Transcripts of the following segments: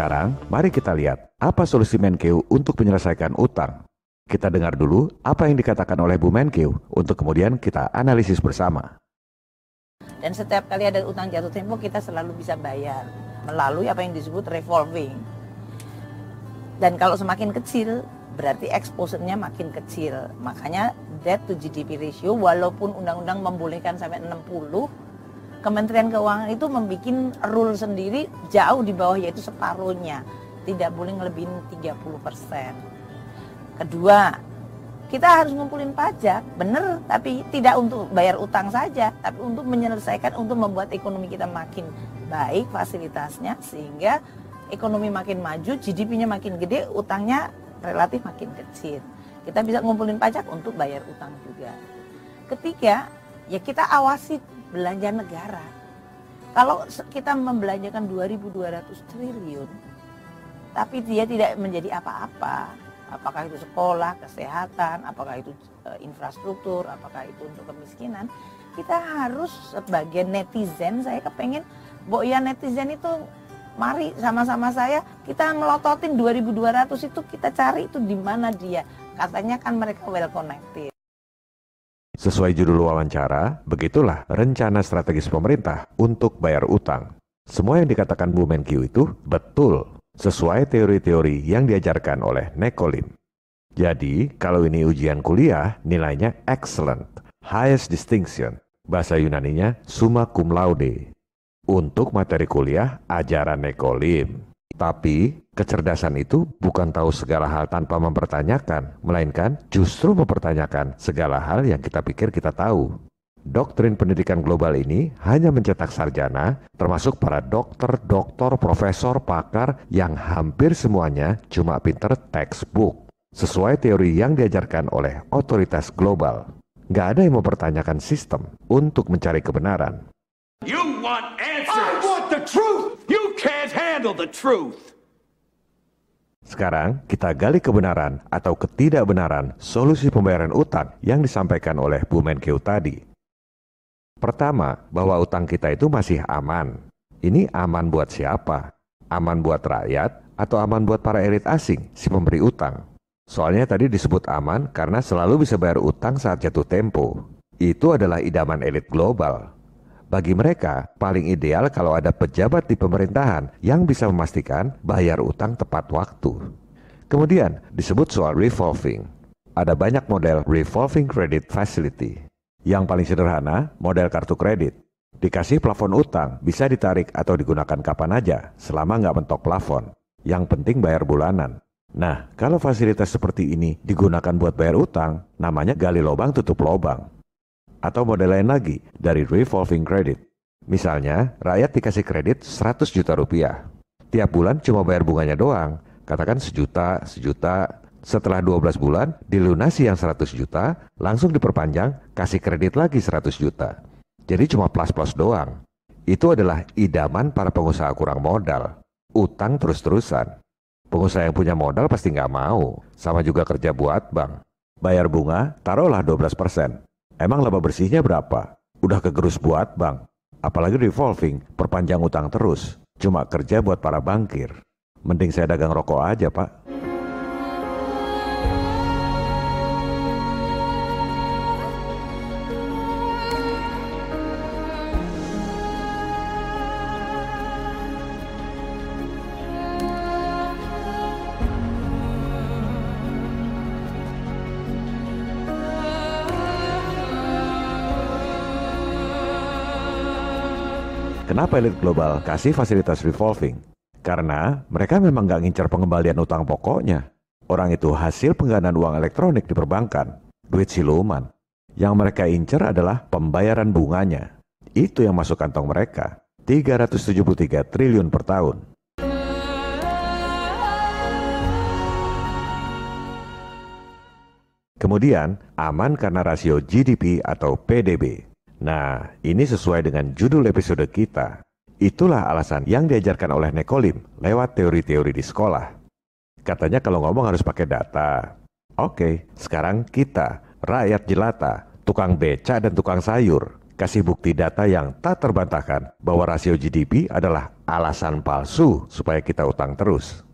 Sekarang, mari kita lihat apa solusi Menkeu untuk menyelesaikan utang. Kita dengar dulu apa yang dikatakan oleh Bu Menkeu untuk kemudian kita analisis bersama. Dan setiap kali ada utang jatuh tempo kita selalu bisa bayar melalui apa yang disebut revolving. Dan kalau semakin kecil berarti exposure-nya makin kecil. Makanya debt to GDP ratio walaupun undang-undang membolehkan sampai 60, Kementerian Keuangan itu membuat rule sendiri jauh di bawah, yaitu separuhnya. Tidak boleh ngelebihin 30%. Kedua, kita harus ngumpulin pajak, bener, tapi tidak untuk bayar utang saja, tapi untuk menyelesaikan, untuk membuat ekonomi kita makin baik fasilitasnya, sehingga ekonomi makin maju, GDP-nya makin gede, utangnya relatif makin kecil. Kita bisa ngumpulin pajak untuk bayar utang juga. Ketiga, ya kita awasi belanja negara. Kalau kita membelanjakan 2.200 triliun, tapi dia tidak menjadi apa-apa, apakah itu sekolah, kesehatan, apakah itu infrastruktur, apakah itu untuk kemiskinan, kita harus sebagai netizen, saya kepengen, ya netizen itu, mari sama-sama saya, kita melototin 2.200 itu, kita cari itu di mana dia. Katanya kan mereka well connected. Sesuai judul wawancara, begitulah rencana strategis pemerintah untuk bayar utang. Semua yang dikatakan Bu Menkeu itu betul, sesuai teori-teori yang diajarkan oleh Nekolim. Jadi, kalau ini ujian kuliah, nilainya excellent, highest distinction, bahasa Yunaninya summa cum laude. Untuk materi kuliah, ajaran Nekolim. Tapi, kecerdasan itu bukan tahu segala hal tanpa mempertanyakan, melainkan justru mempertanyakan segala hal yang kita pikir kita tahu. Doktrin pendidikan global ini hanya mencetak sarjana, termasuk para dokter, profesor, pakar yang hampir semuanya cuma pinter textbook, sesuai teori yang diajarkan oleh otoritas global. Nggak ada yang mempertanyakan sistem untuk mencari kebenaran. You want answers. I want the truth. You can't handle the truth. Sekarang kita gali kebenaran atau ketidakbenaran solusi pembayaran utang yang disampaikan oleh Bu Menkeu tadi. Pertama, bahwa utang kita itu masih aman. Ini aman buat siapa? Aman buat rakyat atau aman buat para elit asing, si pemberi utang? Soalnya tadi disebut aman karena selalu bisa bayar utang saat jatuh tempo. Itu adalah idaman elit global. Bagi mereka, paling ideal kalau ada pejabat di pemerintahan yang bisa memastikan bayar utang tepat waktu. Kemudian disebut soal revolving. Ada banyak model revolving credit facility. Yang paling sederhana, model kartu kredit. Dikasih plafon utang, bisa ditarik atau digunakan kapan aja, selama nggak mentok plafon. Yang penting bayar bulanan. Nah, kalau fasilitas seperti ini digunakan buat bayar utang, namanya gali lubang tutup lubang. Atau model lain lagi, dari revolving credit. Misalnya, rakyat dikasih kredit 100 juta rupiah. Tiap bulan cuma bayar bunganya doang, katakan sejuta. Setelah 12 bulan, dilunasi yang 100 juta, langsung diperpanjang, kasih kredit lagi 100 juta. Jadi cuma plus-plus doang. Itu adalah idaman para pengusaha kurang modal. Utang terus-terusan. Pengusaha yang punya modal pasti nggak mau. Sama juga kerja buat bank. Bayar bunga, taruhlah 12%. Emang laba bersihnya berapa? Udah kegerus buat bank. Apalagi revolving, perpanjang utang terus. Cuma kerja buat para bankir. Mending saya dagang rokok aja, Pak. Kenapa elit global kasih fasilitas revolving? Karena mereka memang nggak ngincar pengembalian utang pokoknya. Orang itu hasil penggandaan uang elektronik di perbankan, duit siluman. Yang mereka incar adalah pembayaran bunganya. Itu yang masuk kantong mereka, 373 triliun per tahun. Kemudian, aman karena rasio GDP atau PDB. Nah, ini sesuai dengan judul episode kita. Itulah alasan yang diajarkan oleh Nekolim lewat teori-teori di sekolah. Katanya kalau ngomong harus pakai data. Oke, sekarang kita, rakyat jelata, tukang beca dan tukang sayur, kasih bukti data yang tak terbantahkan bahwa rasio GDP adalah alasan palsu supaya kita utang terus.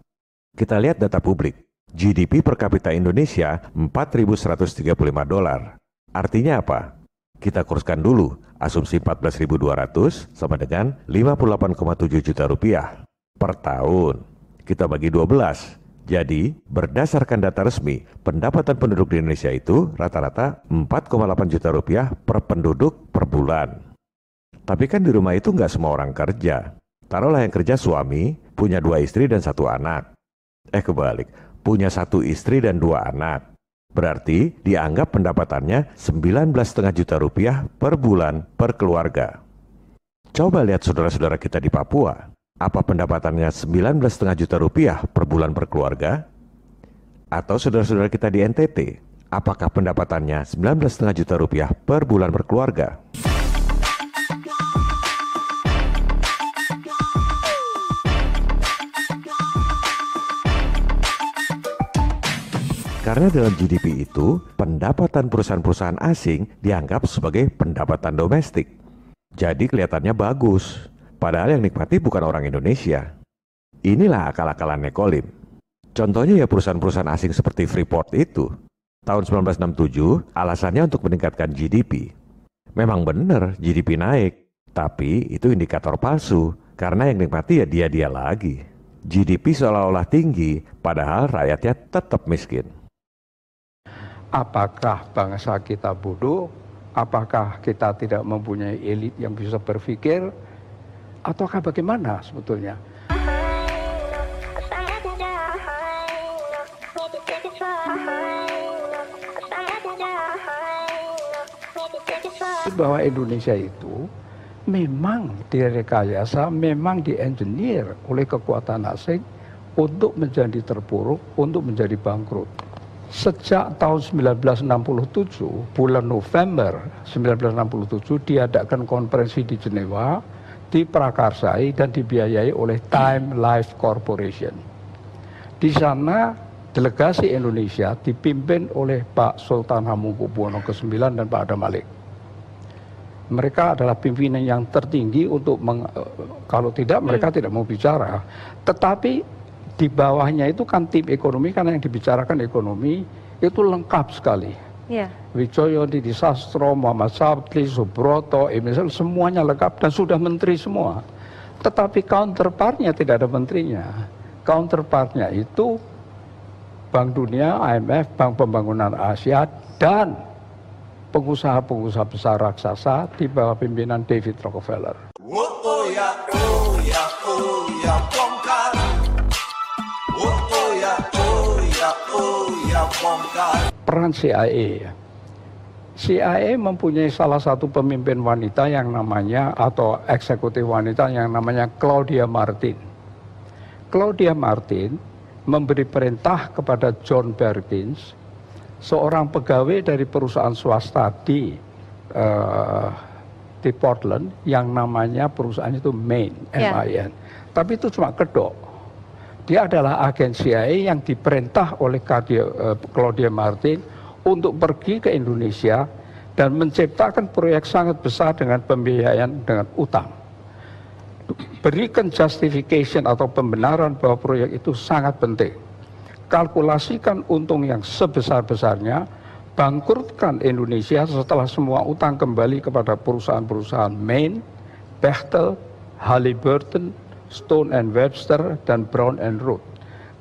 Kita lihat data publik. GDP per kapita Indonesia $4.135. Artinya apa? Kita kurskan dulu, asumsi 14.200 sama dengan 58,7 juta rupiah per tahun. Kita bagi 12. Jadi, berdasarkan data resmi, pendapatan penduduk di Indonesia itu rata-rata 4,8 juta rupiah per penduduk per bulan. Tapi kan di rumah itu nggak semua orang kerja. Taruhlah yang kerja suami, punya 2 istri dan 1 anak. Kebalik, punya 1 istri dan 2 anak. Berarti dianggap pendapatannya 19,5 juta rupiah per bulan per keluarga. Coba lihat saudara-saudara kita di Papua. Apa pendapatannya 19,5 juta rupiah per bulan per keluarga? Atau saudara-saudara kita di NTT, apakah pendapatannya 19,5 juta rupiah per bulan per keluarga? Karena dalam GDP itu, pendapatan perusahaan-perusahaan asing dianggap sebagai pendapatan domestik. Jadi kelihatannya bagus. Padahal yang nikmati bukan orang Indonesia. Inilah akal-akalannya Kolim. Contohnya ya perusahaan-perusahaan asing seperti Freeport itu. Tahun 1967 alasannya untuk meningkatkan GDP. Memang benar GDP naik, tapi itu indikator palsu. Karena yang nikmati ya dia-dia lagi. GDP seolah-olah tinggi, padahal rakyatnya tetap miskin. Apakah bangsa kita bodoh? Apakah kita tidak mempunyai elit yang bisa berpikir? Ataukah bagaimana sebetulnya? Bahwa Indonesia itu memang direkayasa, memang di-engineer oleh kekuatan asing untuk menjadi terpuruk, untuk menjadi bangkrut. Sejak tahun 1967, bulan November 1967 diadakan konferensi di Jenewa, diprakarsai dan dibiayai oleh Time Life Corporation. Di sana delegasi Indonesia dipimpin oleh Pak Sultan Hamengkubuwono ke-9 dan Pak Adam Malik. Mereka adalah pimpinan yang tertinggi untuk kalau tidak mereka tidak mau bicara. Tetapi di bawahnya itu kan tim ekonomi, karena yang dibicarakan ekonomi itu lengkap sekali. Yeah. Wijoyo, Didi Sastro, Muhammad Sabtli, Subroto, Emisal, semuanya lengkap dan sudah menteri semua. Tetapi counterpartnya tidak ada menterinya. Counterpartnya itu Bank Dunia, IMF, Bank Pembangunan Asia, dan pengusaha-pengusaha besar raksasa di bawah pimpinan David Rockefeller. Peran CIA. CIA mempunyai salah satu pemimpin wanita yang namanya, atau eksekutif wanita yang namanya Claudia Martin. Claudia Martin memberi perintah kepada John Perkins, seorang pegawai dari perusahaan swasta di Portland, yang namanya perusahaan itu Main, MIN. Tapi itu cuma kedok. Dia adalah agen CIA yang diperintah oleh Claudia Martin untuk pergi ke Indonesia dan menciptakan proyek sangat besar dengan pembiayaan dengan utang. Berikan justification atau pembenaran bahwa proyek itu sangat penting. Kalkulasikan untung yang sebesar-besarnya, bangkrutkan Indonesia setelah semua utang kembali kepada perusahaan-perusahaan Main, Bechtel, Halliburton, Stone and Webster, dan Brown and Root.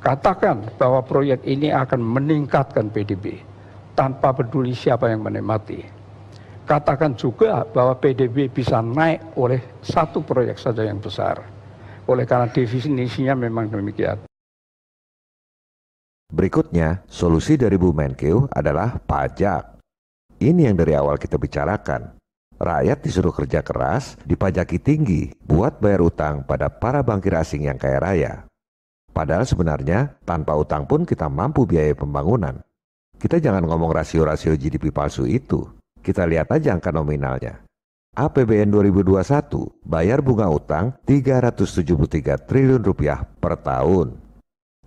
Katakan bahwa proyek ini akan meningkatkan PDB tanpa peduli siapa yang menikmati. Katakan juga bahwa PDB bisa naik oleh satu proyek saja yang besar. Oleh karena definisinya memang demikian. Berikutnya, solusi dari Bu Menkeu adalah pajak. Ini yang dari awal kita bicarakan. Rakyat disuruh kerja keras, dipajaki tinggi buat bayar utang pada para bankir asing yang kaya raya. Padahal sebenarnya tanpa utang pun kita mampu biaya pembangunan. Kita jangan ngomong rasio-rasio GDP palsu itu. Kita lihat aja angka nominalnya. APBN 2021 bayar bunga utang 373 triliun rupiah per tahun.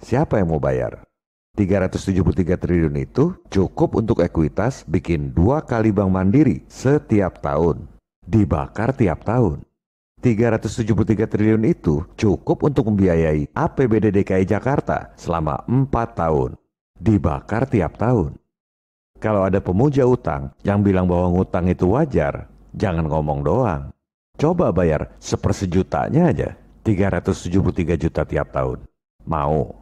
Siapa yang mau bayar? 373 triliun itu cukup untuk ekuitas bikin 2 kali bank mandiri setiap tahun. Dibakar tiap tahun. 373 triliun itu cukup untuk membiayai APBD DKI Jakarta selama 4 tahun. Dibakar tiap tahun. Kalau ada pemuja utang yang bilang bahwa ngutang itu wajar, jangan ngomong doang. Coba bayar 1/1 aja, 373 juta tiap tahun. Mau?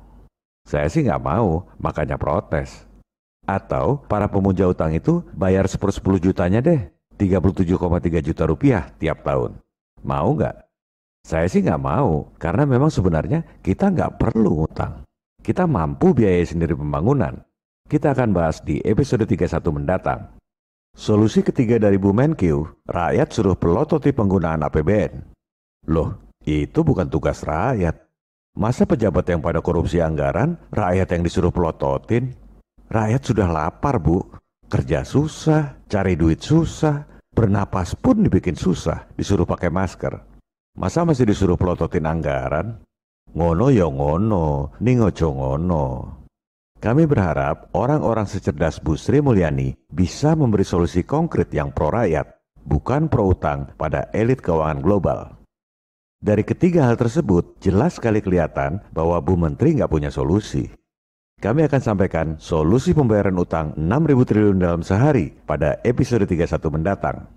Saya sih nggak mau, makanya protes. Atau para pemuja utang itu bayar 10 jutanya deh, 37,3 juta rupiah tiap tahun. Mau nggak? Saya sih nggak mau, karena memang sebenarnya kita nggak perlu ngutang. Kita mampu biayai sendiri pembangunan. Kita akan bahas di episode 31 mendatang. Solusi ketiga dari Bu Menkyu, rakyat suruh pelototi penggunaan APBN. Loh, itu bukan tugas rakyat. Masa pejabat yang pada korupsi anggaran, rakyat yang disuruh pelototin? Rakyat sudah lapar, Bu. Kerja susah, cari duit susah, bernapas pun dibikin susah, disuruh pakai masker. Masa masih disuruh pelototin anggaran? Ngono ya ngono, ning ojo ngono. Kami berharap orang-orang secerdas Bu Sri Mulyani bisa memberi solusi konkret yang pro rakyat, bukan pro utang pada elit keuangan global. Dari ketiga hal tersebut, jelas sekali kelihatan bahwa Bu Menteri nggak punya solusi. Kami akan sampaikan solusi pembayaran utang 6.000 triliun dalam sehari pada episode 31 mendatang.